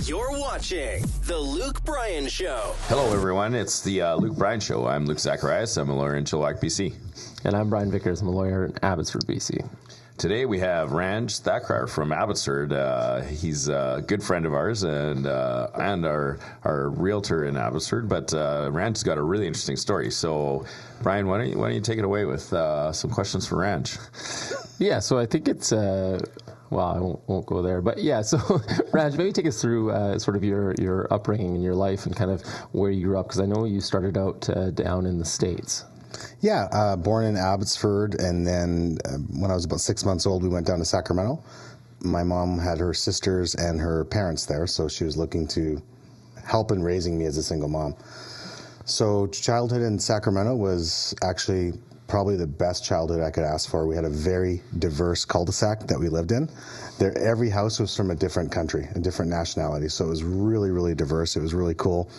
You're watching The Luke Bryan Show. Hello, everyone. It's the Luke Bryan Show. I'm Luke Zacharias. I'm a lawyer in Chilliwack, BC. And I'm Brian Vickers. I'm a lawyer in Abbotsford, BC. Today we have Ranj Takhar from Abbotsford. He's a good friend of ours and our realtor in Abbotsford. But Ranj's got a really interesting story. So, Brian, why don't you take it away with some questions for Ranj? Yeah, so I think it's... Well, I won't go there. But yeah, so Ranj, maybe take us through sort of your upbringing and your life and kind of where you grew up, because I know you started out down in the States. Yeah, born in Abbotsford, and then when I was about 6 months old, we went down to Sacramento. My mom had her sisters and her parents there, so she was looking to help in raising me as a single mom. So childhood in Sacramento was actually probably the best childhood I could ask for. We had a very diverse cul-de-sac that we lived in. Every house was from a different country, a different nationality, so it was really, really diverse. It was really cool.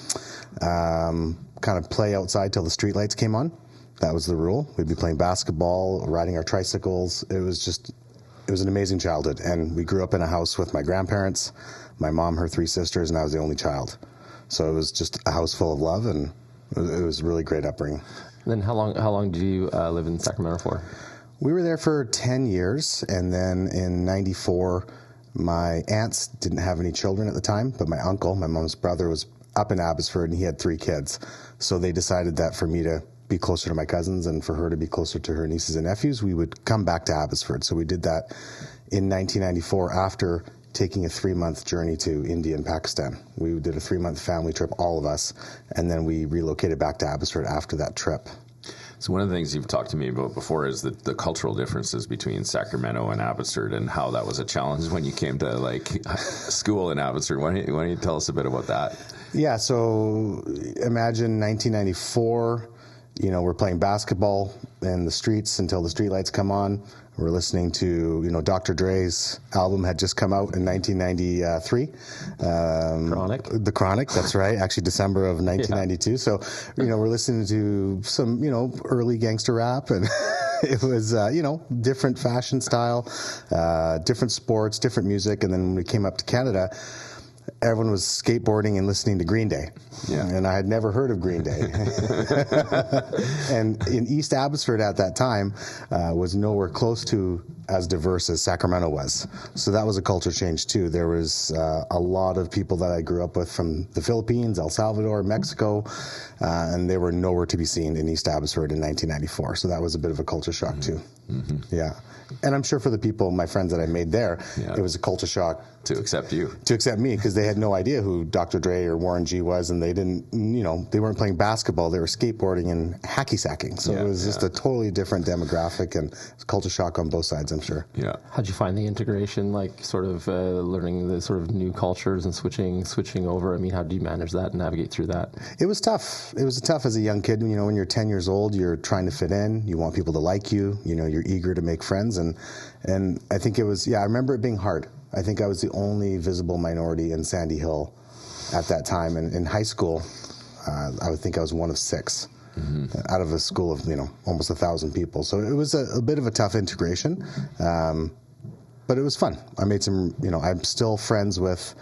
Kind of play outside till the streetlights came on. That was the rule. We'd be playing basketball, riding our tricycles. It was an amazing childhood. And we grew up in a house with my grandparents, my mom, her three sisters, and I was the only child. So it was just a house full of love, and it was a really great upbringing. And then how long did you live in Sacramento for? We were there for 10 years, and then in 94, my aunts didn't have any children at the time, but my uncle, my mom's brother, was up in Abbotsford, and he had 3 kids. So they decided that for me to be closer to my cousins and for her to be closer to her nieces and nephews, we would come back to Abbotsford. So we did that in 1994 after taking a 3-month journey to India and Pakistan. We did a 3-month family trip, all of us, and then we relocated back to Abbotsford after that trip. So one of the things you've talked to me about before is the cultural differences between Sacramento and Abbotsford, and how that was a challenge when you came to school in Abbotsford. Why don't you tell us a bit about that? Yeah, so imagine 1994, we're playing basketball in the streets until the streetlights come on. We're listening to, Dr. Dre's album had just come out in 1993. Chronic. The Chronic, that's right. Actually, December of 1992. Yeah. So, we're listening to some, early gangster rap, and it was, different fashion style, different sports, different music. And then when we came up to Canada, everyone was skateboarding and listening to Green Day. Yeah. And I had never heard of Green Day. And in East Abbotsford at that time was nowhere close to as diverse as Sacramento was. So that was a culture change too. There was a lot of people that I grew up with from the Philippines, El Salvador, Mexico, and they were nowhere to be seen in East Abbotsford in 1994. So that was a bit of a culture shock too. Mm-hmm. Yeah. And I'm sure for the people, my friends that I made there, it was a culture shock. To accept you. To accept me, because they had no idea who Dr. Dre or Warren G was, and they didn't, they weren't playing basketball, they were skateboarding and hacky sacking. So it was just a totally different demographic, and culture shock on both sides, I'm sure. Yeah. How'd you find the integration, learning the sort of new cultures and switching over? I mean, how do you manage that and navigate through that? It was tough. It was tough as a young kid. When you're 10 years old, you're trying to fit in. You want people to like you. You're eager to make friends. And I think it was, I remember it being hard. I think I was the only visible minority in Sandy Hill at that time. And in high school, I would think I was one of 6 out of a school of, almost 1,000 people. So it was a bit of a tough integration, but it was fun. I made some, I'm still friends with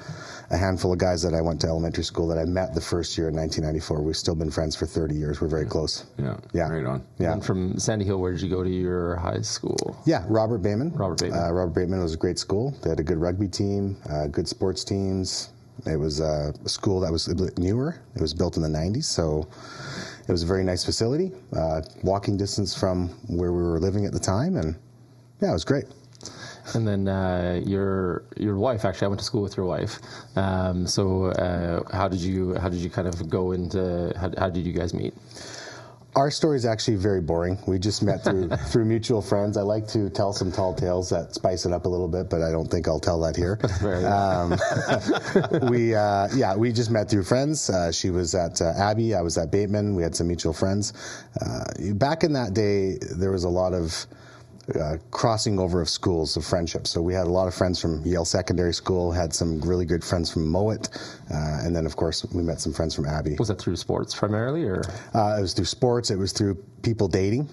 a handful of guys that I went to elementary school that I met the first year in 1994. We've still been friends for 30 years. We're very close. Yeah. Right on. Yeah. And from Sandy Hill, where did you go to your high school? Yeah, Robert Bateman. Robert Bateman was a great school. They had a good rugby team, good sports teams. It was a school that was a bit newer. It was built in the 90s, so it was a very nice facility, walking distance from where we were living at the time, and it was great. And then your wife, actually, I went to school with your wife. So how did you kind of go into, how did you guys meet? Our story is actually very boring. We just met through mutual friends. I like to tell some tall tales that spice it up a little bit, but I don't think I'll tell that here. We just met through friends. She was at Abbey. I was at Bateman. We had some mutual friends. Back in that day, there was a lot of crossing over of schools of friendship. So we had a lot of friends from Yale Secondary School, had some really good friends from Mowat, and then, of course, we met some friends from Abbey. Was that through sports primarily, or? It was through sports. It was through people dating.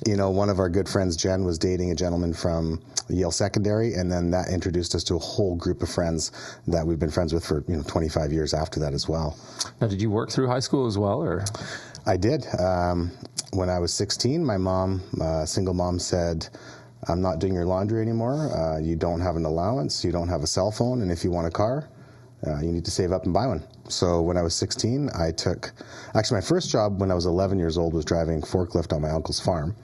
One of our good friends, Jen, was dating a gentleman from Yale Secondary, and then that introduced us to a whole group of friends that we've been friends with for 25 years after that as well. Now, did you work through high school as well, or? I did. When I was 16, my mom, single mom, said, "I'm not doing your laundry anymore. You don't have an allowance. You don't have a cell phone, and if you want a car, you need to save up and buy one." So when I was 16, actually my first job when I was 11 years old was driving forklift on my uncle's farm.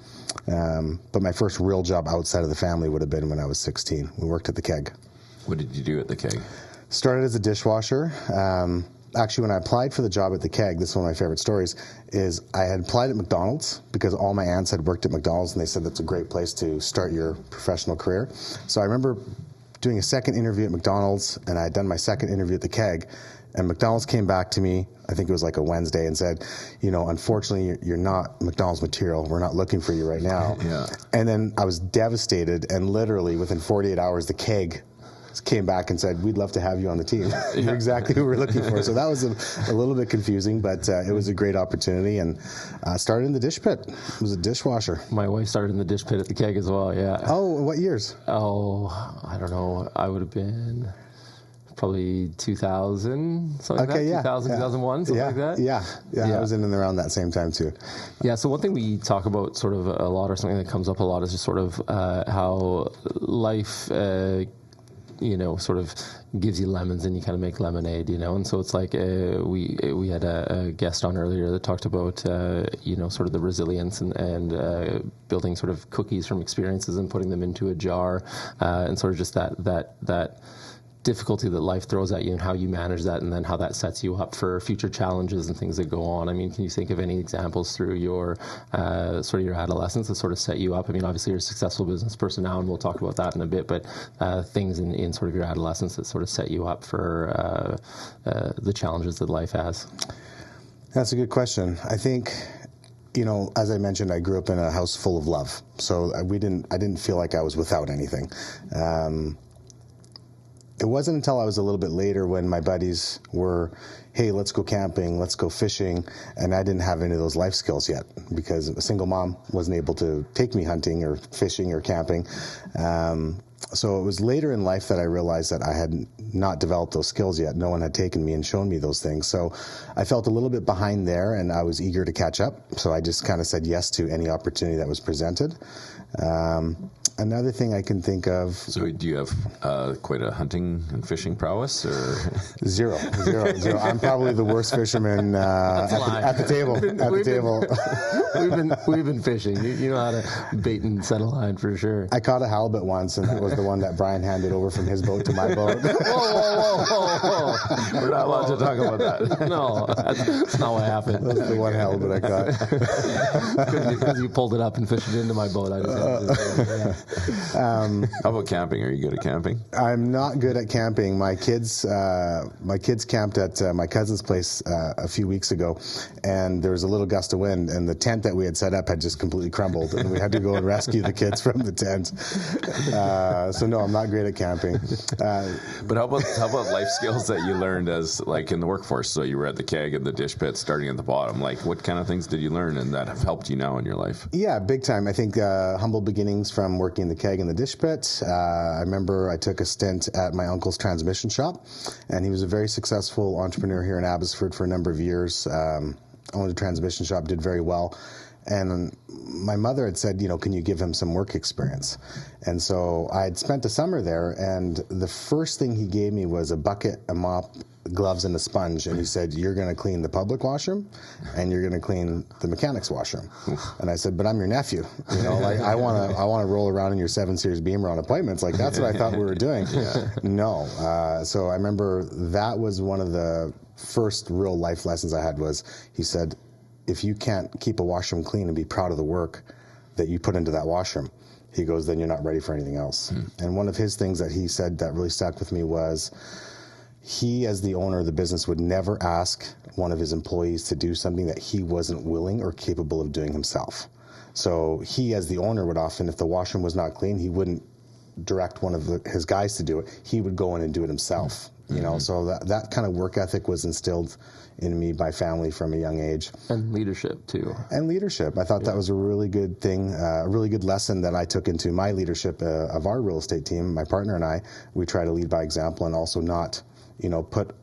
But my first real job outside of the family would have been when I was 16. We worked at the keg. What did you do at the keg? Started as a dishwasher. Actually, when I applied for the job at the keg, this is one of my favorite stories, is I had applied at McDonald's because all my aunts had worked at McDonald's, and they said that's a great place to start your professional career. So I remember doing a second interview at McDonald's, and I had done my second interview at the keg, and McDonald's came back to me, I think it was like a Wednesday, and said, unfortunately, you're not McDonald's material. We're not looking for you right now. Yeah. And then I was devastated, and literally within 48 hours, the keg came back and said, "We'd love to have you on the team." You're exactly who we're looking for. So that was a little bit confusing, but it was a great opportunity, and started in the dish pit. I was a dishwasher. My wife started in the dish pit at the keg as well, yeah. Oh, what years? Oh, I don't know. I would have been probably 2000, something like that. 2000, 2001, something like that. Yeah, I was in and around that same time too. Yeah, so one thing we talk about sort of a lot, or something that comes up a lot, is just sort of how life sort of gives you lemons and you kind of make lemonade, and so it's like we had a guest on earlier that talked about sort of the resilience and building sort of cookies from experiences and putting them into a jar, and sort of just that difficulty that life throws at you and how you manage that, and then how that sets you up for future challenges and things that go on. I mean, can you think of any examples through your sort of your adolescence that sort of set you up? I mean, obviously you're a successful business person now, and we'll talk about that in a bit, but things in sort of your adolescence that sort of set you up for the challenges that life has. That's a good question. I think, as I mentioned, I grew up in a house full of love, so I didn't feel like I was without anything. It wasn't until I was a little bit later when my buddies were, "Hey, let's go camping, let's go fishing," and I didn't have any of those life skills yet because a single mom wasn't able to take me hunting or fishing or camping. So it was later in life that I realized that I had not developed those skills yet. No one had taken me and shown me those things. So I felt a little bit behind there, and I was eager to catch up. So I just kind of said yes to any opportunity that was presented. Another thing I can think of. So do you have quite a hunting and fishing prowess, or? Zero. I'm probably the worst fisherman at the table. We've been fishing. You know how to bait and set a line for sure. I caught a halibut once, and that was the one that Brian handed over from his boat to my boat. Whoa. We're not allowed to talk about that. No, that's not what happened. That's the one halibut I caught. Because you pulled it up and fished it into my boat. I just how about camping? Are you good at camping? I'm not good at camping. My kids camped at my cousin's place a few weeks ago, and there was a little gust of wind, and the tent that we had set up had just completely crumbled, and we had to go and rescue the kids from the tent. So no, I'm not great at camping. But how about life skills that you learned as like in the workforce? So you were at the keg and the dish pit, starting at the bottom. Like, what kind of things did you learn and that have helped you now in your life? Yeah, big time. I think humble beginnings from working in the keg and the dish pit. I remember I took a stint at my uncle's transmission shop, and he was a very successful entrepreneur here in Abbotsford for a number of years. Owned a transmission shop, did very well. And my mother had said, can you give him some work experience? And so I had spent a summer there, and the first thing he gave me was a bucket, a mop, gloves, and a sponge, and he said, "You're going to clean the public washroom, and you're going to clean the mechanics washroom." And I said, "But I'm your nephew. Like I want to roll around in your 7 Series Beamer on appointments. Like that's what I thought we were doing." Yeah. No. So I remember that was one of the first real life lessons I had. Was he said, "If you can't keep a washroom clean and be proud of the work that you put into that washroom," he goes, "then you're not ready for anything else." And one of his things that he said that really stuck with me was, he, as the owner of the business, would never ask one of his employees to do something that he wasn't willing or capable of doing himself. So he, as the owner, would often, if the washroom was not clean, he wouldn't direct one of his guys to do it. He would go in and do it himself. You know, so that kind of work ethic was instilled in me by family from a young age. And leadership, too. And leadership. I thought that was a really good thing, a really good lesson that I took into my leadership of our real estate team. My partner and I, we try to lead by example and also not, you know, put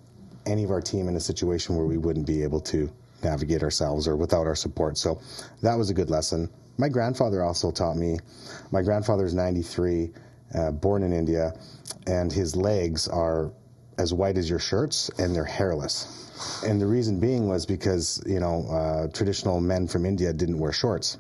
any of our team in a situation where we wouldn't be able to navigate ourselves or without our support. So that was a good lesson. My grandfather also taught me. My grandfather's 93, born in India, and his legs are as white as your shirts, and they're hairless. And the reason being was because, you know, traditional men from India didn't wear shorts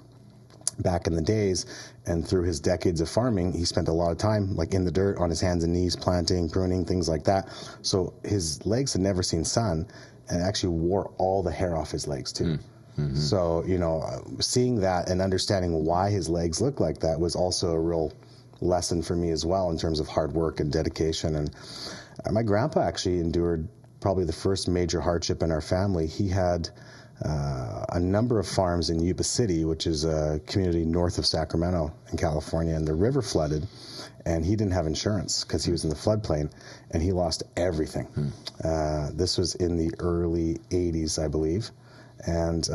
back in the days. And through his decades of farming, he spent a lot of time like in the dirt on his hands and knees, planting, pruning, things like that. So his legs had never seen sun and actually wore all the hair off his legs too. Mm-hmm. So, you know, seeing that and understanding why his legs look like that was also a real lesson for me as well in terms of hard work and dedication. And my grandpa actually endured probably the first major hardship in our family. He had a number of farms in Yuba City, which is a community north of Sacramento in California, and the river flooded, and he didn't have insurance because he was in the floodplain, and he lost everything. This was in the early 80s, I believe, and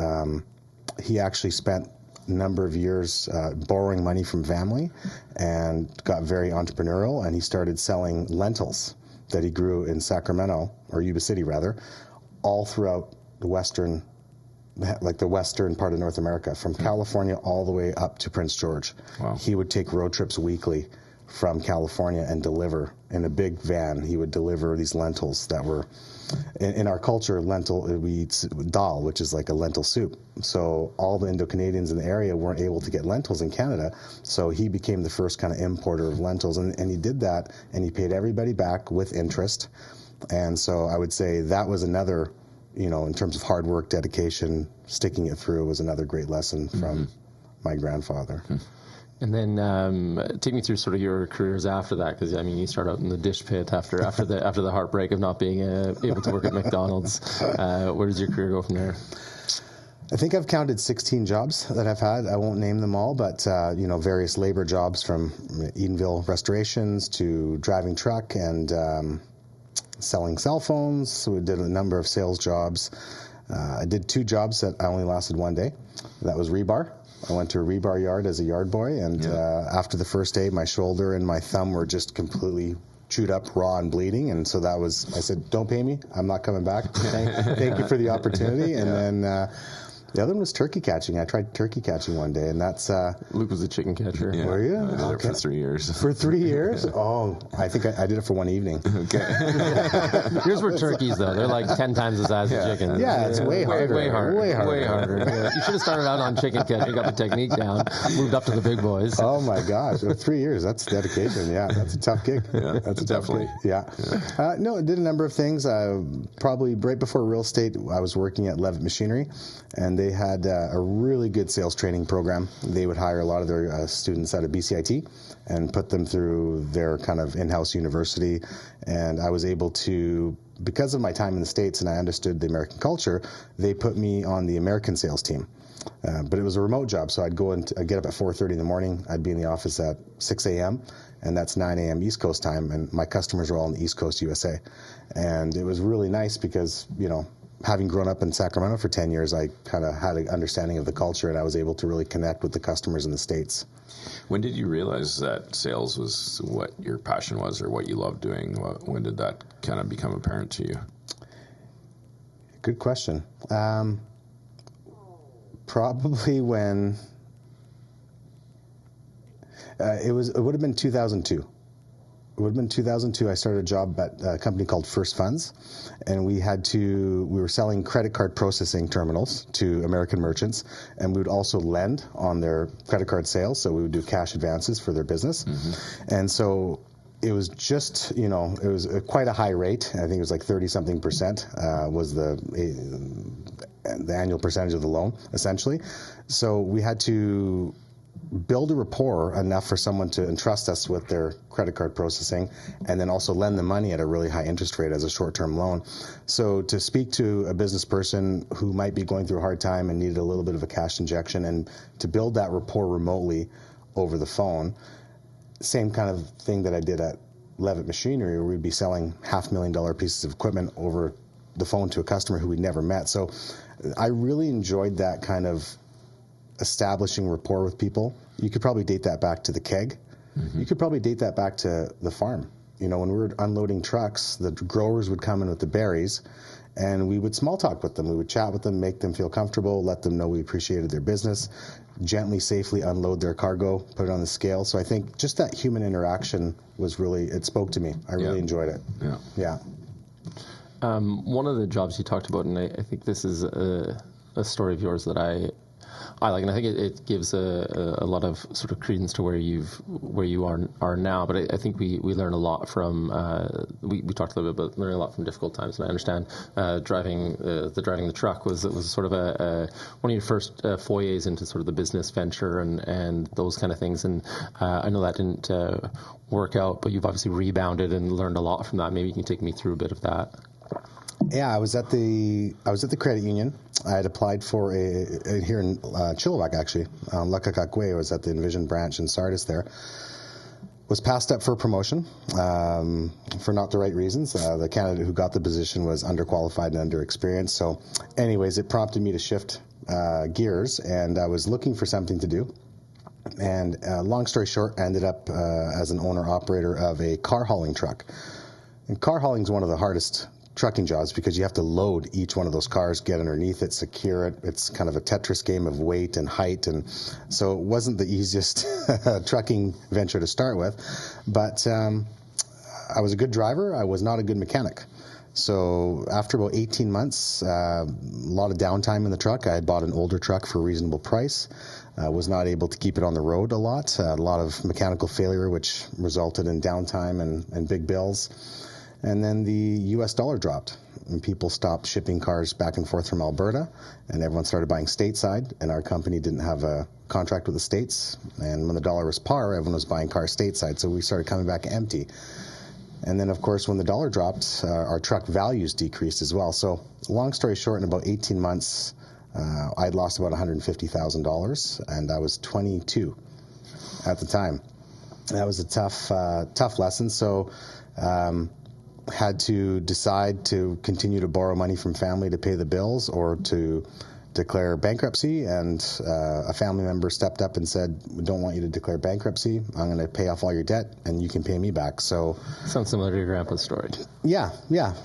he actually spent a number of years borrowing money from family and got very entrepreneurial, and he started selling lentils that he grew in Sacramento, or Yuba City rather, all throughout the western part of North America, from California all the way up to Prince George. Wow. He would take road trips weekly from California and deliver in a big van. He would deliver these lentils that were, in our culture, we eat dal, which is like a lentil soup. So all the Indo-Canadians in the area weren't able to get lentils in Canada. So he became the first kind of importer of lentils. And he did that, and he paid everybody back with interest. And so I would say that was another, you know, in terms of hard work, dedication, sticking it through was another great lesson from my grandfather. And then take me through sort of your careers after that, because I mean, you start out in the dish pit after the heartbreak of not being able to work at McDonald's. Where does your career go from there? I think I've counted 16 jobs that I've had. I won't name them all, but you know, various labor jobs from Edenville restorations to driving truck and selling cell phones. So we did a number of sales jobs. I did 2 jobs that I only lasted 1 day. That was rebar. I went to a rebar yard as a yard boy, and after the first day, my shoulder and my thumb were just completely chewed up, raw and bleeding, and so I said, don't pay me, I'm not coming back. Thank you for the opportunity. And then the other one was turkey catching. I tried turkey catching one day, and that's... Luke was a chicken catcher. Yeah, were you? I did it for 3 years. For 3 years? Oh, I think I did it for one evening. Okay. Yours were turkeys, though. They're like 10 times the size of chickens. Yeah, it's way harder. Way harder. Way harder. Yeah. You should have started out on chicken catching, got the technique down, moved up to the big boys. Oh, my gosh. 3 years, that's dedication. Yeah, that's a tough gig. Yeah, that's definitely. Yeah. No, I did a number of things. Probably right before real estate, I was working at Levitt Machinery, and they had a really good sales training program. They would hire a lot of their students out of BCIT and put them through their kind of in-house university. And I was able to, because of my time in the States and I understood the American culture, they put me on the American sales team. But it was a remote job, so I'd get up at 4:30 in the morning. I'd be in the office at 6 a.m., and that's 9 a.m. East Coast time, and my customers were all in the East Coast USA. And it was really nice because, you know, having grown up in Sacramento for 10 years, I kind of had an understanding of the culture, and I was able to really connect with the customers in the States. When did you realize that sales was what your passion was or what you loved doing? When did that kind of become apparent to you? Good question. Probably when it would have been 2002. It would have been 2002. I started a job at a company called First Funds, and we were selling credit card processing terminals to American merchants, and we would also lend on their credit card sales, so we would do cash advances for their business. And so it was just, you know, it was quite a high rate. I think it was like 30-something% was the annual percentage of the loan, essentially. So we had to build a rapport enough for someone to entrust us with their credit card processing and then also lend the money at a really high interest rate as a short-term loan. So to speak to a business person who might be going through a hard time and needed a little bit of a cash injection and to build that rapport remotely over the phone, same kind of thing that I did at Levitt Machinery, where we'd be selling $500,000 pieces of equipment over the phone to a customer who we'd never met. So I really enjoyed that kind of establishing rapport with people. You could probably date that back to the keg. You could probably date that back to the farm. You know, when we were unloading trucks, the growers would come in with the berries, and we would small talk with them. We would chat with them, make them feel comfortable, let them know we appreciated their business, gently, safely unload their cargo, put it on the scale. So I think just that human interaction was really, it spoke to me. I really enjoyed it. Yeah. One of the jobs you talked about, and I think this is a story of yours that I like, and I think it gives a lot of sort of credence to where you are now. But I think we learn a lot from we talked a little bit about learning a lot from difficult times, and I understand driving the truck was sort of one of your first forays into sort of the business venture and those kind of things. And I know that didn't work out, but you've obviously rebounded and learned a lot from that. Maybe you can take me through a bit of that. Yeah, I was at the credit union. I had applied for here in Chilliwack, actually. Lakakakwe. I was at the Envision branch in Sardis there. Was passed up for promotion for not the right reasons. The candidate who got the position was underqualified and underexperienced. So anyways, it prompted me to shift gears, and I was looking for something to do. And long story short, I ended up as an owner-operator of a car hauling truck. And car hauling is one of the hardest trucking jobs because you have to load each one of those cars, get underneath it, secure it. It's kind of a Tetris game of weight and height, and so it wasn't the easiest trucking venture to start with. But I was a good driver. I was not a good mechanic. So after about 18 months, a lot of downtime in the truck. I had bought an older truck for a reasonable price. Was not able to keep it on the road a lot of mechanical failure, which resulted in downtime and big bills. And then the U.S. dollar dropped, and people stopped shipping cars back and forth from Alberta, and everyone started buying stateside, and our company didn't have a contract with the States. And when the dollar was par, everyone was buying cars stateside, so we started coming back empty. And then, of course, when the dollar dropped, our truck values decreased as well. So long story short, in about 18 months, I'd lost about $150,000, and I was 22 at the time. That was a tough lesson. So had to decide to continue to borrow money from family to pay the bills or to declare bankruptcy, and a family member stepped up and said, "We don't want you to declare bankruptcy. I'm going to pay off all your debt and you can pay me back." So sounds similar to your grandpa's story. Yeah,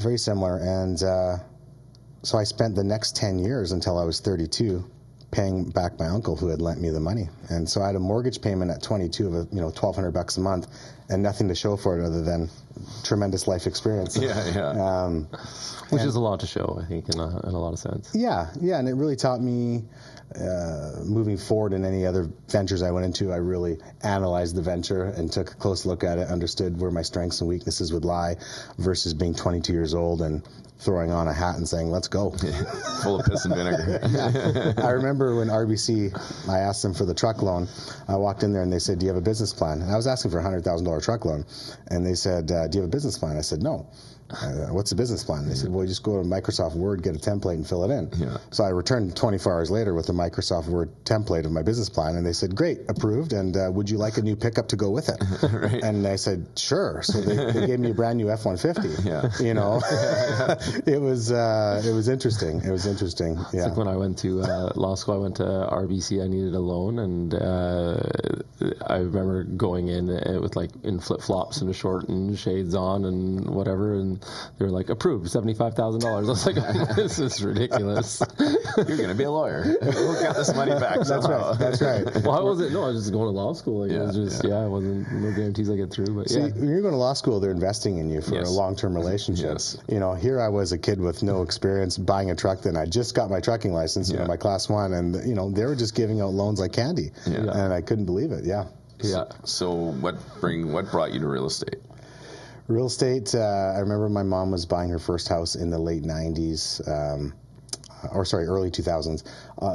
very similar. And so I spent the next 10 years until I was 32 paying back my uncle who had lent me the money. And so I had a mortgage payment at 22 of $1,200 a month and nothing to show for it other than tremendous life experience. Which is a lot to show, I think, in a lot of sense. Yeah, and it really taught me moving forward in any other ventures I went into. I really analyzed the venture and took a close look at it, understood where my strengths and weaknesses would lie versus being 22 years old and throwing on a hat and saying, "Let's go." Full of piss and vinegar. I remember when RBC, I asked them for the truck loan. I walked in there and they said, "Do you have a business plan?" And I was asking for a $100,000 truck loan. And they said, "Do you have a business plan?" I said, "No." "What's the business plan?" They said, "Well, you just go to Microsoft Word, get a template, and fill it in." Yeah. So I returned 24 hours later with the Microsoft Word template of my business plan, and they said, "Great, approved, and would you like a new pickup to go with it?" Right. And I said, "Sure." So they gave me a brand new F-150. Yeah. It was interesting. It was interesting. Yeah. It's like when I went to law school, I went to RBC. I needed a loan, and I remember going in with in flip flops and a short and shades on and whatever, and they were like, "Approved, $75,000." I was like, "This is ridiculous." You're going to be a lawyer. We'll get this money back. That's right. Well, I wasn't. No, I was just going to law school. It was just I wasn't. No guarantees I get through. But when you're going to law school, they're investing in you for a long-term relationship. Yes. Here I was a kid with no experience buying a truck. Then I just got my trucking license, my class 1, and they were just giving out loans like candy, and I couldn't believe it. Yeah. So what brought you to real estate? Real estate, I remember my mom was buying her first house in the late 90s, early 2000s.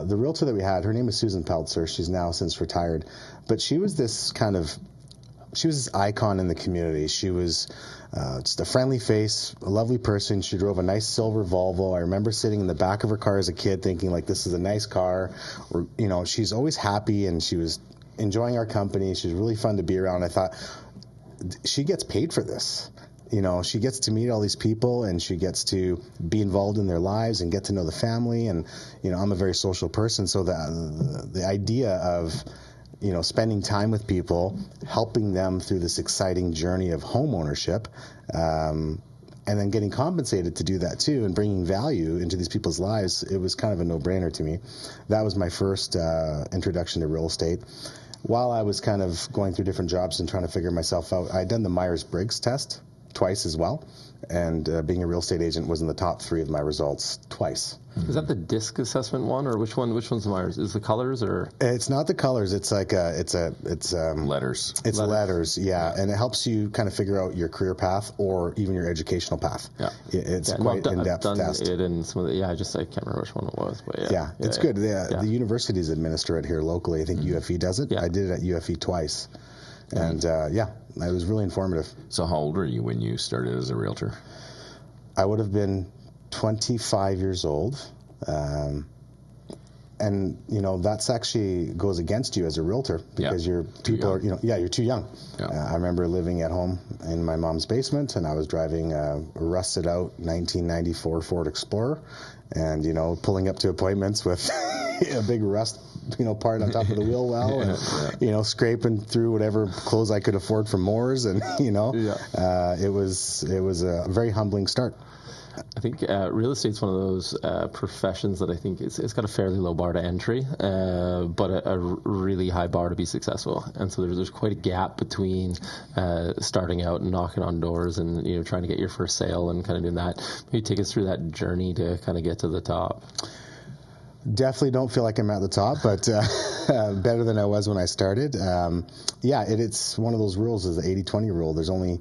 The realtor that we had, her name was Susan Peltzer. She's now since retired. But she was this icon in the community. She was just a friendly face, a lovely person. She drove a nice silver Volvo. I remember sitting in the back of her car as a kid thinking, this is a nice car. Or, she's always happy, and she was enjoying our company. She was really fun to be around. I thought, she gets paid for this. You know, she gets to meet all these people and she gets to be involved in their lives and get to know the family. And, you know, I'm a very social person. So the idea of, you know, spending time with people, helping them through this exciting journey of home ownership, and then getting compensated to do that too and bringing value into these people's lives, it was kind of a no-brainer to me. That was my first introduction to real estate. While I was kind of going through different jobs and trying to figure myself out, I'd done the Myers-Briggs test twice as well, and being a real estate agent was in the top 3 of my results twice. Is that the DISC assessment one, or which one's the Myers? Is the colors, or? It's not the colors. It's like it's Letters. It's letters, yeah, and it helps you kind of figure out your career path or even your educational path. Yeah, it's quite in-depth I've done test. it in some of the, I can't remember which one it was, but yeah, it's good. The universities administer it here locally. I think UFE does it. Yeah. I did it at UFE twice, and it was really informative. So how old were you when you started as a realtor? I would have been 25 years old. And, you know, that's actually goes against you as a realtor because you're too young. Yeah. I remember living at home in my mom's basement, and I was driving a rusted out 1994 Ford Explorer and, you know, pulling up to appointments with a big rust, you know, part on top of the wheel well and, you know, scraping through whatever clothes I could afford from Moore's. And, you know, it was a very humbling start. I think real estate's one of those professions that I think it's got a fairly low bar to entry, but a really high bar to be successful. And so there's quite a gap between starting out and knocking on doors and, you know, trying to get your first sale and kind of doing that. Maybe take us through that journey to kind of get to the top. Definitely don't feel like I'm at the top, but better than I was when I started. It's one of those rules, is the 80-20 rule. There's only,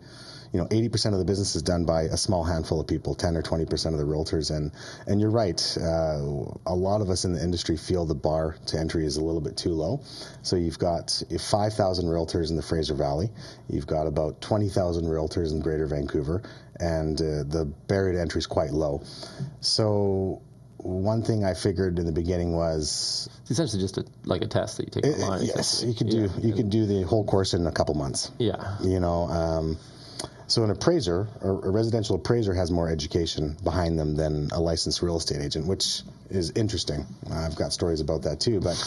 you know, 80% of the business is done by a small handful of people, 10 or 20% of the realtors. And you're right. A lot of us in the industry feel the bar to entry is a little bit too low. So you've got 5,000 realtors in the Fraser Valley. You've got about 20,000 realtors in Greater Vancouver, and the barrier to entry is quite low. So one thing I figured in the beginning was it's essentially just a test that you take online. Yes, you can do the whole course in a couple months. Yeah, you know. So an appraiser, or a residential appraiser, has more education behind them than a licensed real estate agent, which is interesting. I've got stories about that too. But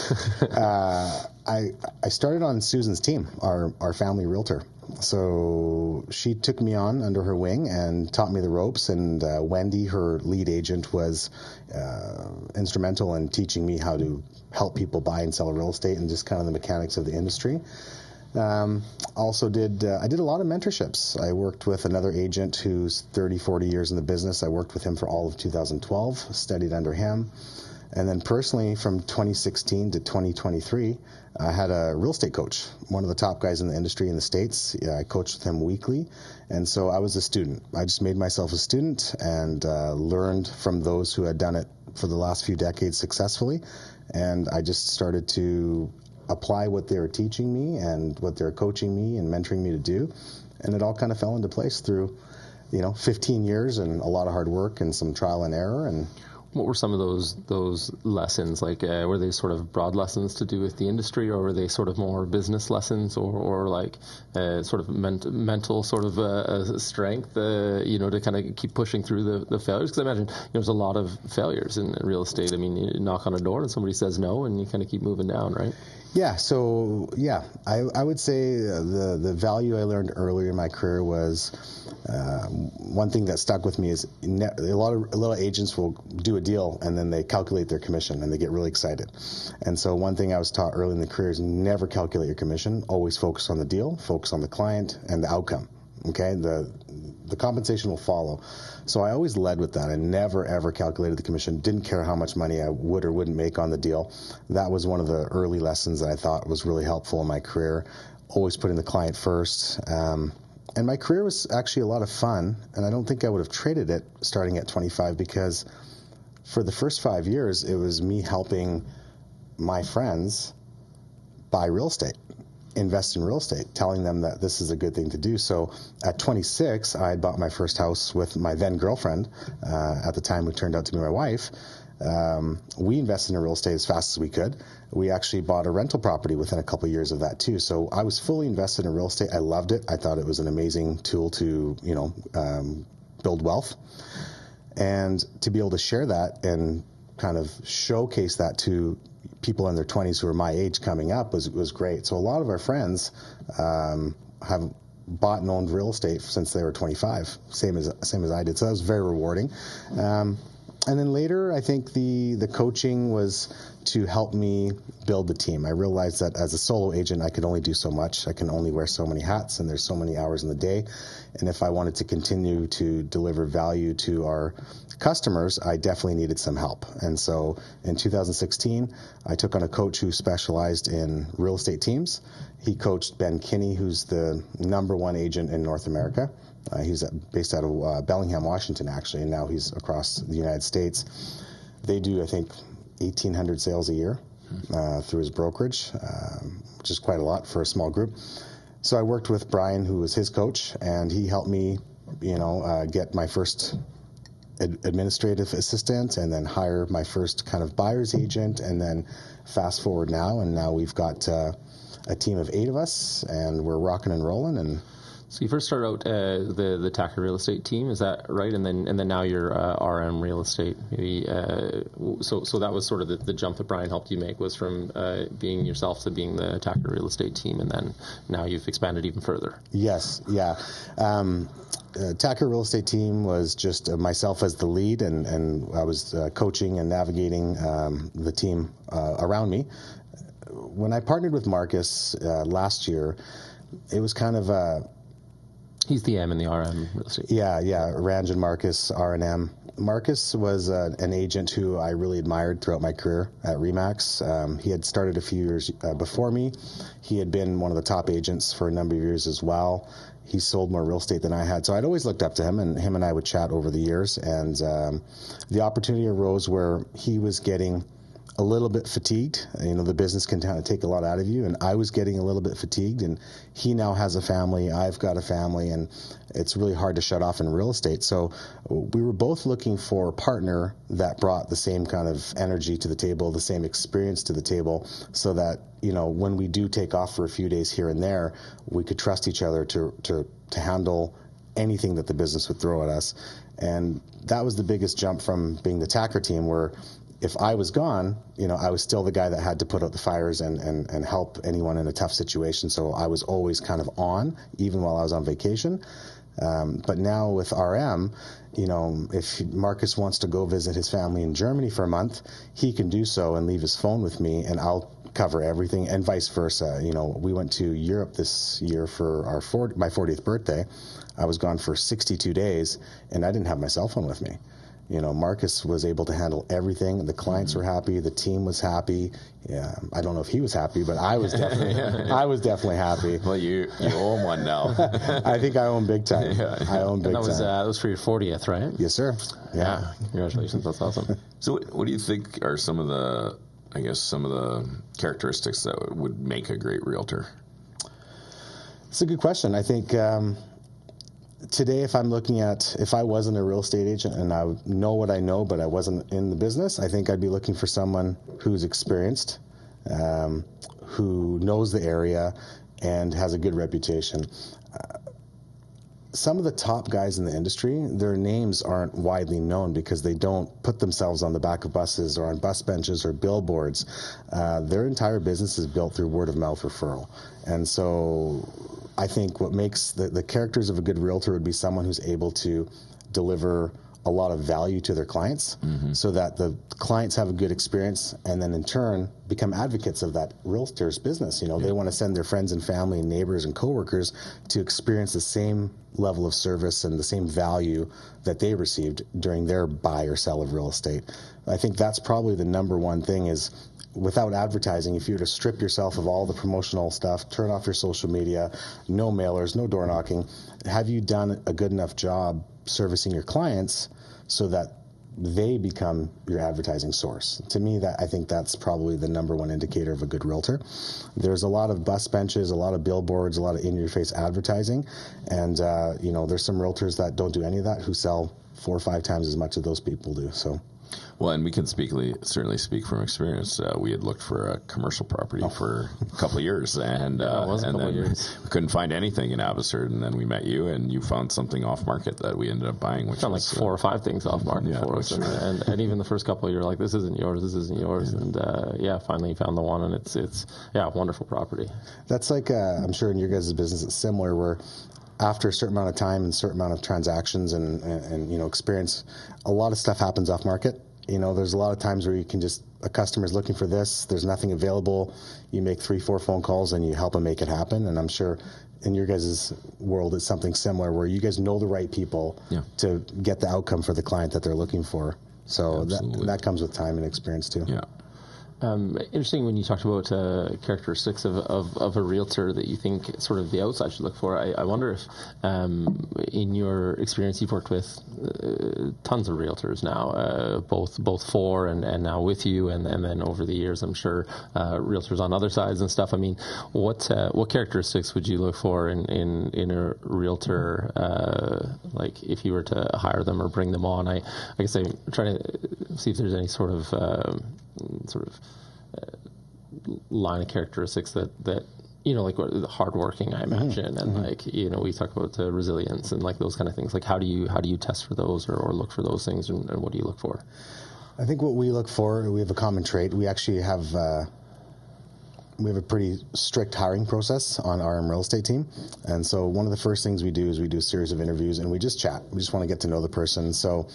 I started on Susan's team, our family realtor. So she took me on under her wing and taught me the ropes. And Wendy, her lead agent, was instrumental in teaching me how to help people buy and sell real estate and just kind of the mechanics of the industry. I did a lot of mentorships. I worked with another agent who's 30, 40 years in the business. I worked with him for all of 2012, studied under him. And then personally, from 2016 to 2023, I had a real estate coach, one of the top guys in the industry in the States. I coached with him weekly. And so I was a student. I just made myself a student and learned from those who had done it for the last few decades successfully. And I just started to apply what they were teaching me and what they're coaching me and mentoring me to do. And it all kind of fell into place through, 15 years and a lot of hard work and some trial and error. And what were some of those lessons? Like, were they sort of broad lessons to do with the industry, or were they sort of more business lessons, or like sort of mental sort of strength, to kind of keep pushing through the failures? Because I imagine there's a lot of failures in real estate. I mean, you knock on a door and somebody says no, and you kind of keep moving down, right? Yeah, so I would say the value I learned earlier in my career was one thing that stuck with me is a lot of agents will do a deal and then they calculate their commission and they get really excited. And so one thing I was taught early in the career is never calculate your commission. Always focus on the deal, focus on the client and the outcome. Okay, the compensation will follow. So I always led with that. I never, ever calculated the commission. Didn't care how much money I would or wouldn't make on the deal. That was one of the early lessons that I thought was really helpful in my career. Always putting the client first. And my career was actually a lot of fun, and I don't think I would have traded it starting at 25 because for the first 5 years, it was me helping my friends buy real estate. invest in real estate, telling them that this is a good thing to do. So at 26, I had bought my first house with my then girlfriend, at the time who turned out to be my wife. We invested in real estate as fast as we could. We actually bought a rental property within a couple of years of that too. So I was fully invested in real estate. I loved it. I thought it was an amazing tool to, build wealth. And to be able to share that and kind of showcase that to people in their 20s who are my age coming up was great. So a lot of our friends have bought and owned real estate since they were 25, same as I did. So that was very rewarding. And then later, I think the coaching was to help me build the team. I realized that as a solo agent, I could only do so much. I can only wear so many hats, and there's so many hours in the day. And if I wanted to continue to deliver value to our customers, I definitely needed some help. And so in 2016, I took on a coach who specialized in real estate teams. He coached Ben Kinney, who's the #1 agent in North America. He's based out of Bellingham, Washington, actually, and now he's across the United States. They do, I think, 1,800 sales a year through his brokerage, which is quite a lot for a small group. So I worked with Brian, who was his coach, and he helped me, get my first administrative assistant and then hire my first kind of buyer's agent. And then fast forward now, and now we've got a team of 8 of us, and we're rocking and rolling. And so you first started out the Takhar real estate team, is that right? And then now you're RM real estate. Maybe, so that was sort of the jump that Brian helped you make, was from being yourself to being the Takhar real estate team, and then now you've expanded even further. Yes, yeah. Takhar real estate team was just myself as the lead, and I was coaching and navigating the team around me. When I partnered with Marcus last year, it was kind of he's the M in the RM real estate. Yeah. Ranj and Marcus, R&M. Marcus was an agent who I really admired throughout my career at RE/MAX. He had started a few years before me. He had been one of the top agents for a number of years as well. He sold more real estate than I had. So I'd always looked up to him, and him and I would chat over the years. And the opportunity arose where he was getting a little bit fatigued. The business can kind of take a lot out of you, and I was getting a little bit fatigued, and he now has a family, I've got a family, and it's really hard to shut off in real estate. So we were both looking for a partner that brought the same kind of energy to the table, the same experience to the table, so that, when we do take off for a few days here and there, we could trust each other to handle anything that the business would throw at us. And that was the biggest jump from being the Takhar team, where if I was gone, I was still the guy that had to put out the fires and help anyone in a tough situation. So I was always kind of on, even while I was on vacation. But now with RM, if Marcus wants to go visit his family in Germany for a month, he can do so and leave his phone with me, and I'll cover everything, and vice versa. We went to Europe this year for my 40th birthday. I was gone for 62 days, and I didn't have my cell phone with me. Marcus was able to handle everything. The clients were happy. The team was happy. Yeah, I don't know if he was happy, but I was definitely happy. Well, you owe him one now. I think I owe him big time. I owe him big time. That was for your 40th, right? Yes, sir. Yeah. Congratulations. That's awesome. So what do you think are some of the characteristics that would make a great realtor? It's a good question. I think today, if I wasn't a real estate agent and I know what I know, but I wasn't in the business, I think I'd be looking for someone who's experienced, who knows the area, and has a good reputation. Some of the top guys in the industry, their names aren't widely known because they don't put themselves on the back of buses or on bus benches or billboards. Their entire business is built through word-of-mouth referral. And so I think what makes the characters of a good realtor would be someone who's able to deliver a lot of value to their clients, so that the clients have a good experience, and then in turn become advocates of that realtor's business. They want to send their friends and family and neighbors and coworkers to experience the same level of service and the same value that they received during their buy or sell of real estate. I think that's probably the number one thing is, without advertising, if you were to strip yourself of all the promotional stuff, turn off your social media, no mailers, no door knocking, have you done a good enough job servicing your clients so that they become your advertising source. To me, I think that's probably the number one indicator of a good realtor. There's a lot of bus benches, a lot of billboards, a lot of in-your-face advertising, and there's some realtors that don't do any of that who sell 4 or 5 times as much as those people do. So. Well, and we can certainly speak from experience. We had looked for a commercial property for a couple of years, and then we couldn't find anything in Abbotsford, and then we met you, and you found something off market that we ended up buying. Which found like 4 or 5 things off market for us, and even the first couple, you're like, this isn't yours, and finally you found the one, and it's a wonderful property. That's like I'm sure in your guys' business it's similar, where after a certain amount of time and a certain amount of transactions and experience, a lot of stuff happens off market. There's a lot of times where you can a customer's looking for this, there's nothing available, you make 3-4 phone calls and you help them make it happen. And I'm sure in your guys' world it's something similar, where you guys know the right people to get the outcome for the client that they're looking for. So that comes with time and experience too. Yeah. Interesting when you talked about characteristics of a realtor that you think sort of the outside should look for. I wonder if, in your experience, you've worked with tons of realtors now, both for and now with you, and then over the years, I'm sure realtors on other sides and stuff. I mean, what characteristics would you look for in a realtor, like if you were to hire them or bring them on? I guess I'm trying to see if there's any sort of line of characteristics that like hardworking, I imagine, and we talk about resilience and like those kind of things. Like how do you test for those or look for those things, and what do you look for? I think what we look for, we have a common trait. We actually have a pretty strict hiring process on our real estate team, and so one of the first things we do is we do a series of interviews and we just chat. We just want to get to know the person. So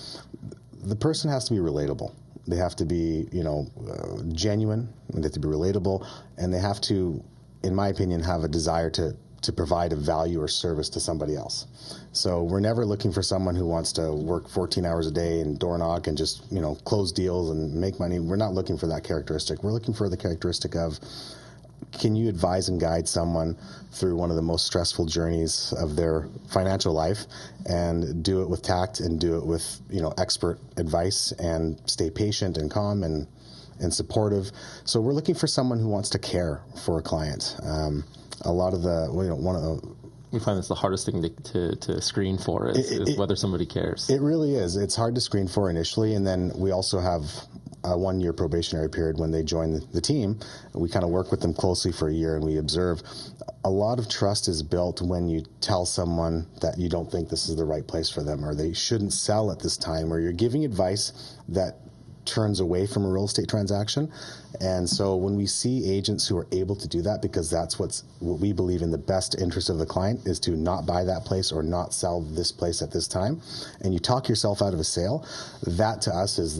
the person has to be relatable. They have to be, genuine, they have to be relatable, and they have to, in my opinion, have a desire to provide a value or service to somebody else. So we're never looking for someone who wants to work 14 hours a day and door knock and just, close deals and make money. We're not looking for that characteristic. We're looking for the characteristic of, can you advise and guide someone through one of the most stressful journeys of their financial life, and do it with tact and do it with, expert advice, and stay patient and calm and supportive. So we're looking for someone who wants to care for a client. A lot of we find that's the hardest thing to screen for is whether somebody cares. It really is. It's hard to screen for initially, and then we also have a 1-year probationary period when they join the team. We kind of work with them closely for a year, and we observe. A lot of trust is built when you tell someone that you don't think this is the right place for them, or they shouldn't sell at this time, or you're giving advice that turns away from a real estate transaction. And so when we see agents who are able to do that, because that's what we believe in the best interest of the client is to not buy that place or not sell this place at this time, and you talk yourself out of a sale, that to us is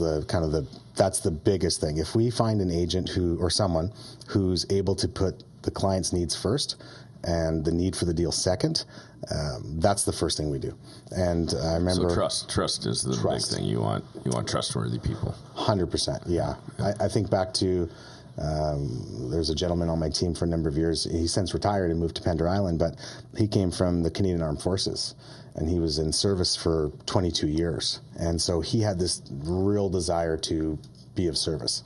that's the biggest thing. If we find an agent or someone who's able to put the client's needs first and the need for the deal second, that's the first thing we do. And I remember... So trust is the big thing. You want trustworthy people. 100%, yeah. I think back to... there's a gentleman on my team for a number of years. He's since retired and moved to Pender Island, but he came from the Canadian Armed Forces, and he was in service for 22 years. And so he had this real desire to be of service.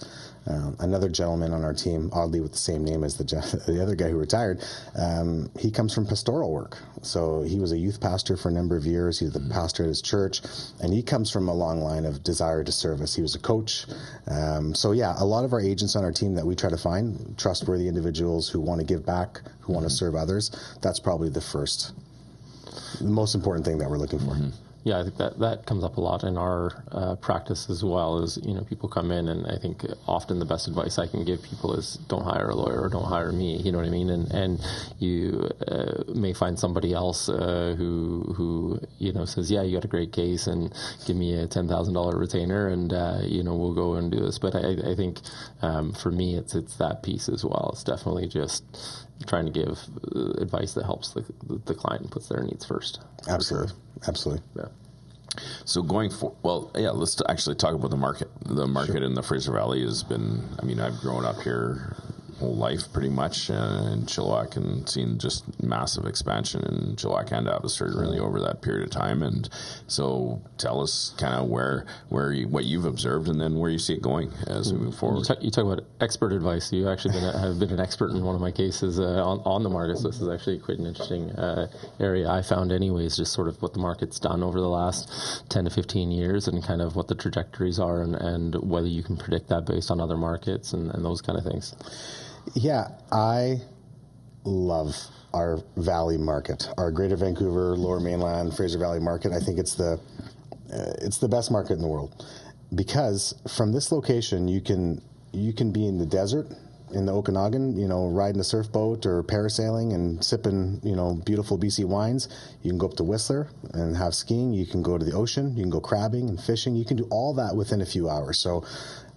Another gentleman on our team, oddly with the same name as the other guy who retired, he comes from pastoral work. So he was a youth pastor for a number of years. He was the pastor at his church, and he comes from a long line of desire to service. He was a coach. So yeah, a lot of our agents on our team that we try to find, trustworthy individuals who want to give back, who want to serve others, that's probably the most important thing that we're looking for. Yeah, I think that comes up a lot in our practice as well. Is people come in, and I think often the best advice I can give people is don't hire a lawyer or don't hire me. You know what I mean? And you may find somebody else who says, yeah, you got a great case, and give me a $10,000 retainer, and we'll go and do this. But I think for me, it's that piece as well. It's definitely just trying to give advice that helps the client and puts their needs first. Absolutely. Absolutely. Yeah. So let's actually talk about the market. The market in the Fraser Valley has been, I've grown up here whole life pretty much in Chilliwack, and seen just massive expansion in Chilliwack and Abbotsford really over that period of time. And so tell us kind of what you've observed, and then where you see it going as we move forward. You talk about expert advice. You actually have been an expert in one of my cases on the market. So this is actually quite an interesting area I found anyways, just sort of what the market's done over the last 10 to 15 years and kind of what the trajectories are and whether you can predict that based on other markets and those kind of things. Yeah, I love our Valley market, our Greater Vancouver, Lower Mainland, Fraser Valley market. I think it's the best market in the world, because from this location you can be in the desert, in the Okanagan, riding a surfboat or parasailing and sipping, beautiful BC wines. You can go up to Whistler and have skiing. You can go to the ocean. You can go crabbing and fishing. You can do all that within a few hours. So,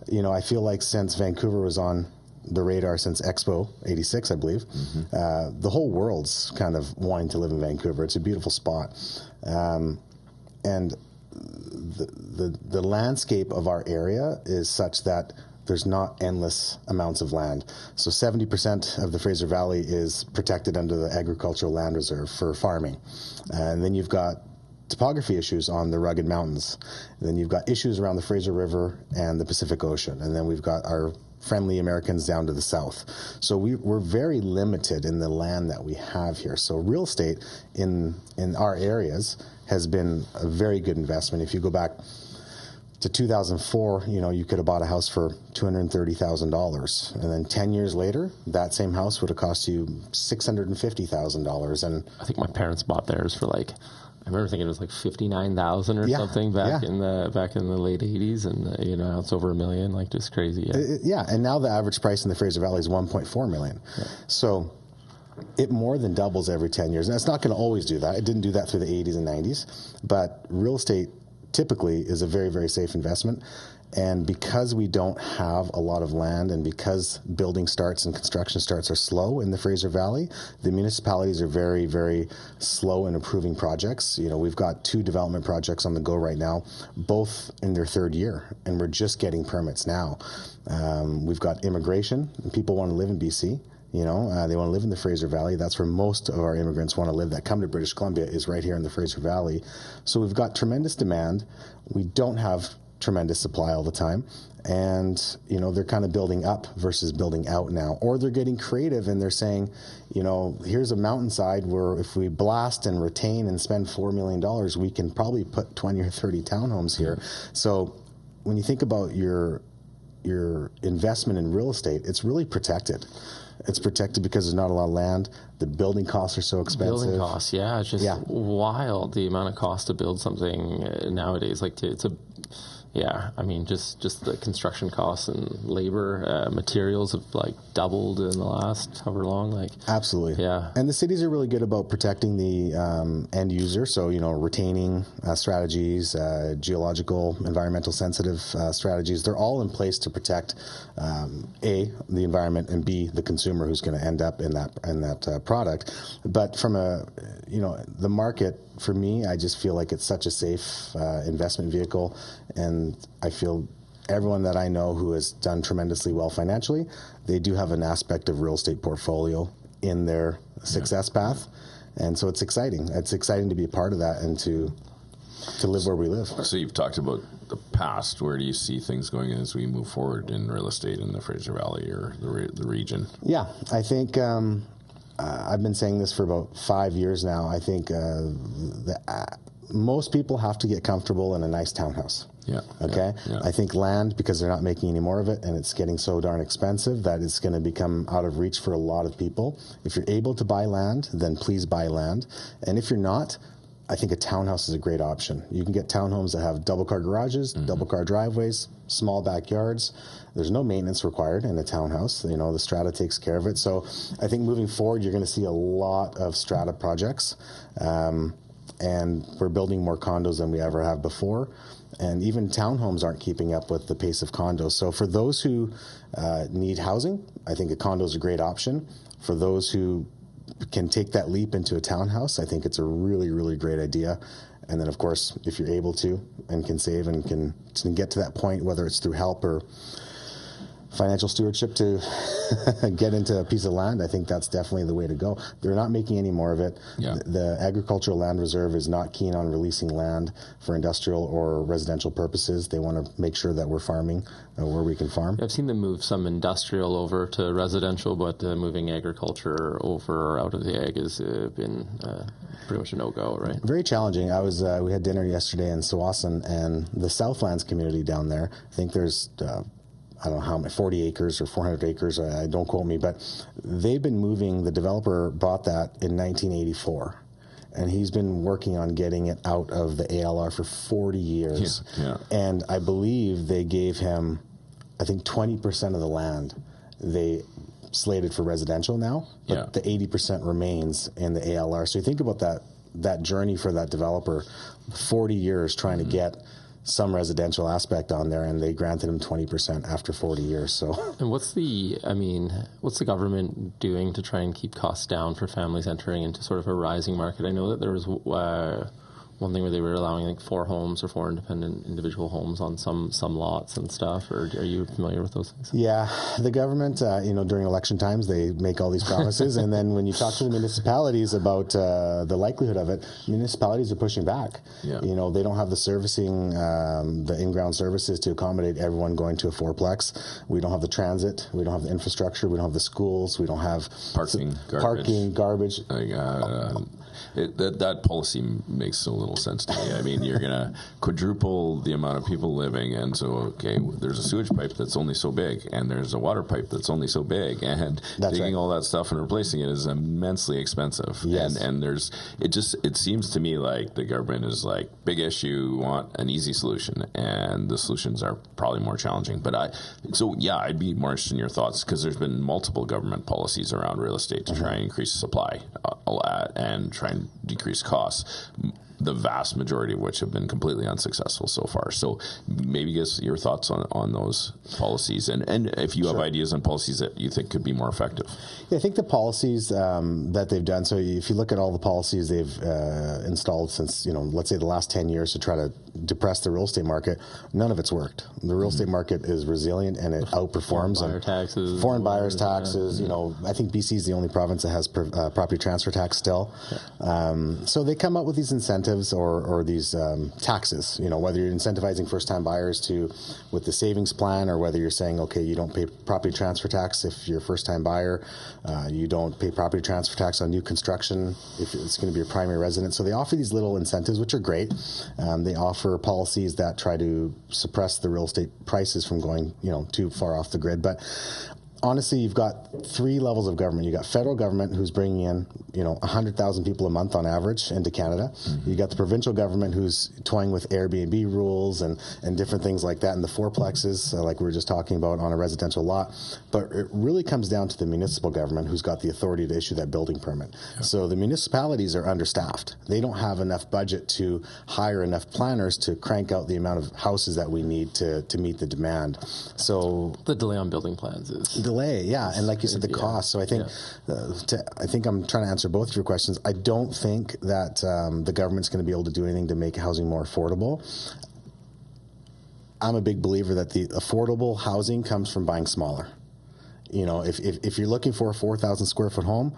I feel like since Vancouver was on the radar since Expo 86, I believe, the whole world's kind of wanting to live in Vancouver. It's a beautiful spot. And the landscape of our area is such that there's not endless amounts of land. So 70% of the Fraser Valley is protected under the Agricultural Land Reserve for farming. And then you've got topography issues on the rugged mountains. And then you've got issues around the Fraser River and the Pacific Ocean. And then we've got our friendly Americans down to the south. So we're very limited in the land that we have here. So real estate in our areas has been a very good investment. If you go back to 2004, you could have bought a house for $230,000, and then 10 years later, that same house would have cost you $650,000. And I think my parents bought theirs for I remember thinking it was like $59,000 or something back in the late 80s, and now it's over $1 million, just crazy. And now the average price in the Fraser Valley is $1.4 million. Yeah. So it more than doubles every 10 years. And it's not going to always do that. It didn't do that through the 80s and 90s, but real estate typically is a very, very safe investment. And because we don't have a lot of land, and because building starts and construction starts are slow in the Fraser Valley, the municipalities are very, very slow in approving projects. We've got 2 development projects on the go right now, both in their 3rd year, and we're just getting permits now. We've got immigration, and people want to live in BC. They want to live in the Fraser Valley. That's where most of our immigrants want to live that come to British Columbia, is right here in the Fraser Valley. So we've got tremendous demand. We don't have tremendous supply all the time. And, they're kind of building up versus building out now. Or they're getting creative and they're saying, here's a mountainside where if we blast and retain and spend $4 million, we can probably put 20 or 30 townhomes here. So when you think about your investment in real estate, it's really protected. It's protected because there's not a lot of land. The building costs are so expensive. Building costs, it's just wild, the amount of cost to build something nowadays. Just the construction costs and labor, materials have doubled in the last however long. Absolutely. Yeah. And the cities are really good about protecting the end user. So, retaining strategies, geological, environmental sensitive strategies. They're all in place to protect, A, the environment, and B, the consumer who's going to end up in that product. But from the market, for me, I just feel like it's such a safe investment vehicle, and I feel everyone that I know who has done tremendously well financially, they do have an aspect of real estate portfolio in their success path, and so it's exciting. It's exciting to be a part of that and to live where we live. So you've talked about the past. Where do you see things going as we move forward in real estate in the Fraser Valley or the region? Yeah, I think I've been saying this for about 5 years now. I think most people have to get comfortable in a nice townhouse. Yeah. Okay. Yeah. I think land, because they're not making any more of it and it's getting so darn expensive that it's going to become out of reach for a lot of people. If you're able to buy land, then please buy land. And if you're not, I think a townhouse is a great option. You can get townhomes that have double car garages, double car driveways, small backyards. There's no maintenance required in a townhouse. The strata takes care of it. So I think moving forward, you're going to see a lot of strata projects. And we're building more condos than we ever have before. And even townhomes aren't keeping up with the pace of condos. So for those who need housing, I think a condo is a great option. For those who can take that leap into a townhouse, I think it's a really, really great idea. And then, of course, if you're able to and can save and can get to that point, whether it's through help or financial stewardship to get into a piece of land, I think that's definitely the way to go. They're not making any more of it. Yeah. The Agricultural Land Reserve is not keen on releasing land for industrial or residential purposes. They want to make sure that we're farming where we can farm. I've seen them move some industrial over to residential, but moving agriculture over or out of the ag has been pretty much a no-go, right? Very challenging. We had dinner yesterday in Tsawwassen, and the Southlands community down there, I think there's I don't know how many, 40 acres or 400 acres, don't quote me, but they've been moving, the developer bought that in 1984, and he's been working on getting it out of the ALR for 40 years. Yeah. And I believe they gave him, I think 20% of the land they slated for residential now, but the 80% remains in the ALR. So you think about that journey for that developer, 40 years trying to get some residential aspect on there, and they granted him 20% after 40 years. So, and what's the government doing to try and keep costs down for families entering into sort of a rising market? I know that there was one thing where they were allowing like 4 homes or 4 independent individual homes on some lots and stuff. Or are you familiar with those things? Yeah, the government, during election times, they make all these promises, and then when you talk to the municipalities about the likelihood of it, municipalities are pushing back. Yeah. They don't have the servicing, the in-ground services to accommodate everyone going to a fourplex. We don't have the transit. We don't have the infrastructure. We don't have the schools. We don't have garbage. That policy makes so little sense to me. I mean, you're going to quadruple the amount of people living, and so, there's a sewage pipe that's only so big, and there's a water pipe that's only so big, and digging all that stuff and replacing it is immensely expensive. Yes. And it seems to me like the government is like, big issue, want an easy solution, and the solutions are probably more challenging. But I'd be more interested in your thoughts, because there's been multiple government policies around real estate to try and increase supply and try and decrease costs, the vast majority of which have been completely unsuccessful so far. So maybe give us your thoughts on those policies, and if you have ideas on policies that you think could be more effective. Yeah, I think the policies that they've done, so if you look at all the policies they've installed since, let's say the last 10 years to try to depress the real estate market, none of it's worked. The real estate market is resilient, and it outperforms. Foreign buyers taxes. I think BC is the only province that has property transfer tax still. So they come up with these incentives or these taxes, whether you're incentivizing first-time buyers with the savings plan, or whether you're saying, okay, you don't pay property transfer tax if you're a first-time buyer, you don't pay property transfer tax on new construction if it's going to be a primary residence. So they offer these little incentives, which are great. They offer policies that try to suppress the real estate prices from going, too far off the grid. But honestly, you've got 3 levels of government. You've got federal government, who's bringing in, 100,000 people a month on average into Canada. Mm-hmm. You got the provincial government, who's toying with Airbnb rules and different things like that, and the fourplexes, like we were just talking about, on a residential lot. But it really comes down to the municipal government, who's got the authority to issue that building permit. Yeah. So the municipalities are understaffed. They don't have enough budget to hire enough planners to crank out the amount of houses that we need to meet the demand. So the delay on building plans is... And like you said, the cost. So I think I think I'm trying to answer both of your questions. I don't think that the government's going to be able to do anything to make housing more affordable. I'm a big believer that the affordable housing comes from buying smaller. If you're looking for a 4,000 square foot home,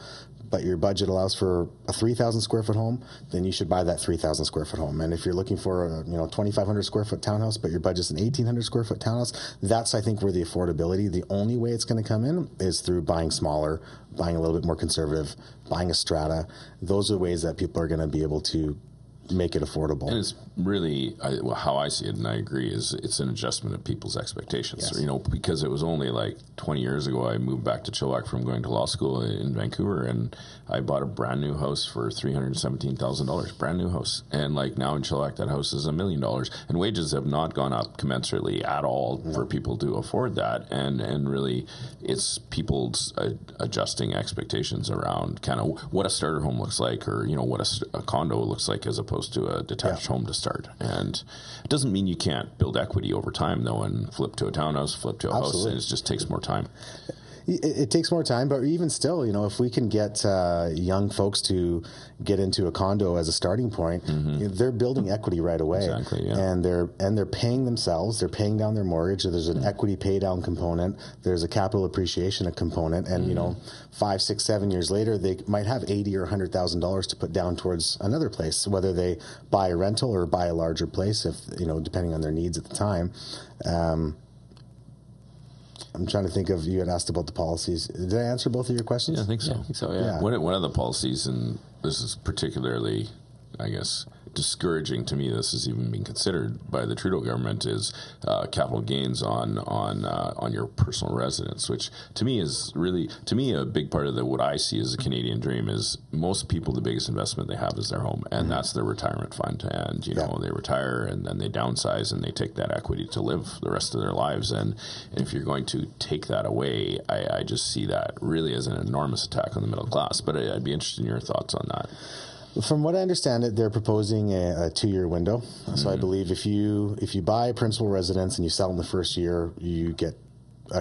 but your budget allows for a 3,000 square foot home, then you should buy that 3,000 square foot home. And if you're looking for a 2,500 square foot townhouse, but your budget's an 1,800 square foot townhouse, that's, I think, where the affordability, the only way it's going to come in is through buying smaller, buying a little bit more conservative, buying a strata. Those are the ways that people are going to be able to make it affordable. And it's really, how I see it, and I agree, is it's an adjustment of people's expectations. Yes. Because it was only like 20 years ago I moved back to Chilliwack from going to law school in Vancouver, and I bought a brand new house for $317,000, brand new house. And like now in Chilliwack, that house is $1 million, and wages have not gone up commensurately at all for people to afford that. And really, it's people's adjusting expectations around kind of what a starter home looks like, or what a condo looks like, as opposed to a detached home to start. And it doesn't mean you can't build equity over time, though, and flip to a townhouse, flip to a house, and it just takes more time. It takes more time, but even still, if we can get young folks to get into a condo as a starting point, they're building equity right away. Exactly, yeah. And they're paying themselves. They're paying down their mortgage. There's an equity pay down component. There's a capital appreciation component. And 5, 6, 7 years later, they might have $80,000 or $100,000 to put down towards another place, whether they buy a rental or buy a larger place, if depending on their needs at the time. I'm trying to think of, you had asked about the policies. Did I answer both of your questions? Yeah, I think so. Yeah. One of the policies, and this is particularly, I guess, discouraging to me, this is even being considered by the Trudeau government, is capital gains on your personal residence, which to me is really, a big part of what I see as a Canadian dream is most people, the biggest investment they have is their home, and that's their retirement fund. And they retire and then they downsize and they take that equity to live the rest of their lives. And if you're going to take that away, I just see that really as an enormous attack on the middle class. But I'd be interested in your thoughts on that. From what I understand it, they're proposing a 2-year window. So I believe if you buy a principal residence and you sell in the first year, you get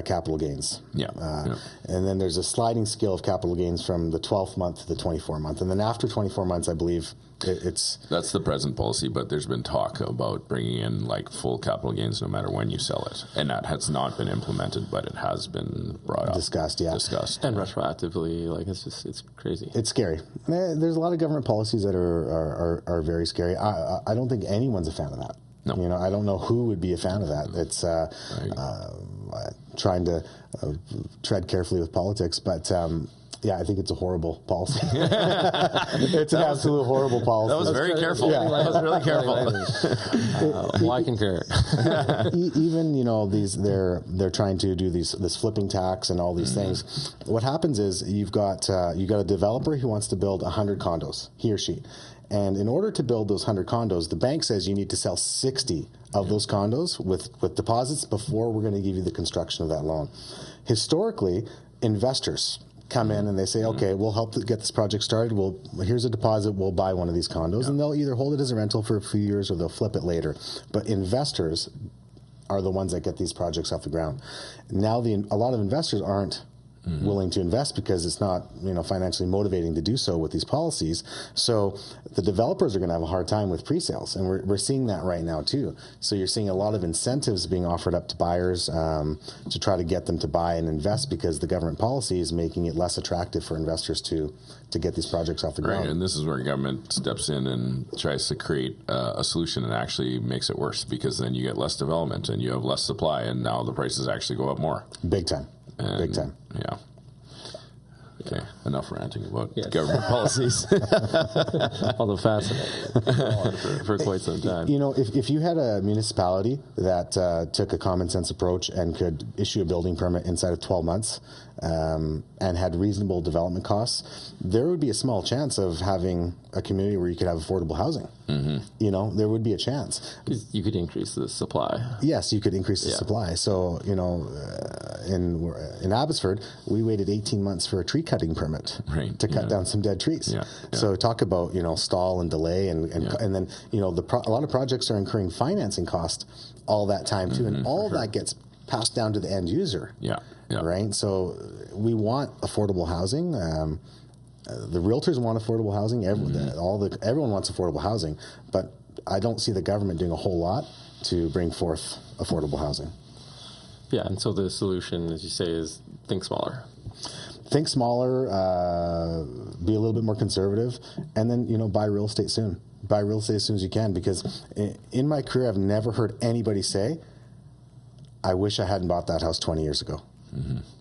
capital gains. And then there's a sliding scale of capital gains from the 12th month to the 24th month. And then after 24 months, I believe that's the present policy, but there's been talk about bringing in full capital gains no matter when you sell it. And that has not been implemented, but it has been brought up. Discussed. And retroactively, it's crazy. It's scary. There's a lot of government policies that are very scary. I don't think anyone's a fan of that. No. I don't know who would be a fan of that. It's trying to tread carefully with politics, but I think it's a horrible policy. It's an absolute horrible policy. That was very careful. Yeah. That was really careful. Well, I concur. Even they're trying to do this flipping tax and all these things. What happens is you've got a developer who wants to build 100 condos, he or she. And in order to build those 100 condos, the bank says you need to sell 60 of those condos with deposits before we're going to give you the construction of that loan. Historically, investors come in and they say, okay, we'll help to get this project started. Here's a deposit. We'll buy one of these condos. And they'll either hold it as a rental for a few years or they'll flip it later. But investors are the ones that get these projects off the ground. Now, a lot of investors aren't willing to invest because it's not financially motivating to do so with these policies. So the developers are going to have a hard time with pre-sales, and we're seeing that right now too. So you're seeing a lot of incentives being offered up to buyers to try to get them to buy and invest because the government policy is making it less attractive for investors to get these projects off the ground. Right, and this is where government steps in and tries to create a solution and actually makes it worse because then you get less development and you have less supply, and now the prices actually go up more. Big time. Big time. Yeah. Okay, enough ranting about government policies. Although fascinating for quite some time. If you had a municipality that took a common sense approach and could issue a building permit inside of 12 months and had reasonable development costs, there would be a small chance of having a community where you could have affordable housing. There would be a chance. You could increase the supply. Yes, you could increase the supply. So, in Abbotsford, we waited 18 months for a tree cutting permit to cut down some dead trees. Yeah. So talk about, stall and delay and then, a lot of projects are incurring financing costs all that time too. And all that gets passed down to the end user. Yeah. Right. So we want affordable housing. The realtors want affordable housing. Everyone wants affordable housing, but I don't see the government doing a whole lot to bring forth affordable housing. Yeah, and so the solution, as you say, is think smaller. Think smaller, be a little bit more conservative, and then, buy real estate soon. Buy real estate as soon as you can, because in my career, I've never heard anybody say, I wish I hadn't bought that house 20 years ago.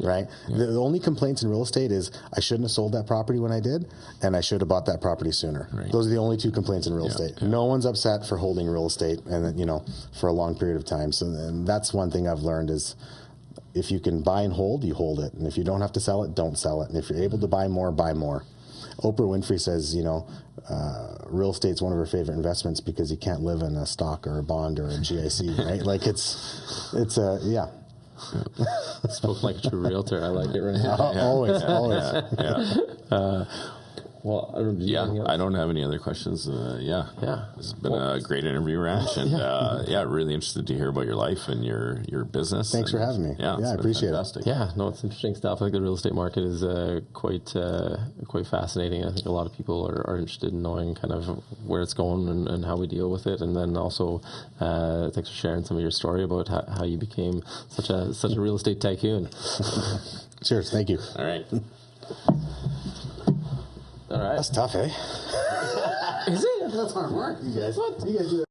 Right? Yeah. The only complaints in real estate is I shouldn't have sold that property when I did, and I should have bought that property sooner. Right. Those are the only two complaints in real estate. Yeah. No one's upset for holding real estate and for a long period of time. So that's one thing I've learned is if you can buy and hold, you hold it. And if you don't have to sell it, don't sell it. And if you're able to buy more, buy more. Oprah Winfrey says, real estate's one of her favorite investments because you can't live in a stock or a bond or a GIC, right? Like it's yeah. Spoke like a true realtor. I like it right now. Always. Well, I don't, I don't have any other questions. Yeah. This has been a great interview, Ranch, and really interested to hear about your life and your business. Thanks for having me. Yeah, I appreciate fantastic. it. Yeah, no, it's interesting stuff. I think the real estate market is quite fascinating. I think a lot of people are interested in knowing kind of where it's going and how we deal with it, and then also thanks for sharing some of your story about how you became such a real estate tycoon. Cheers. Thank you. All right. All right. That's tough, eh? Is it? That's hard work, you guys. What? You guys do that.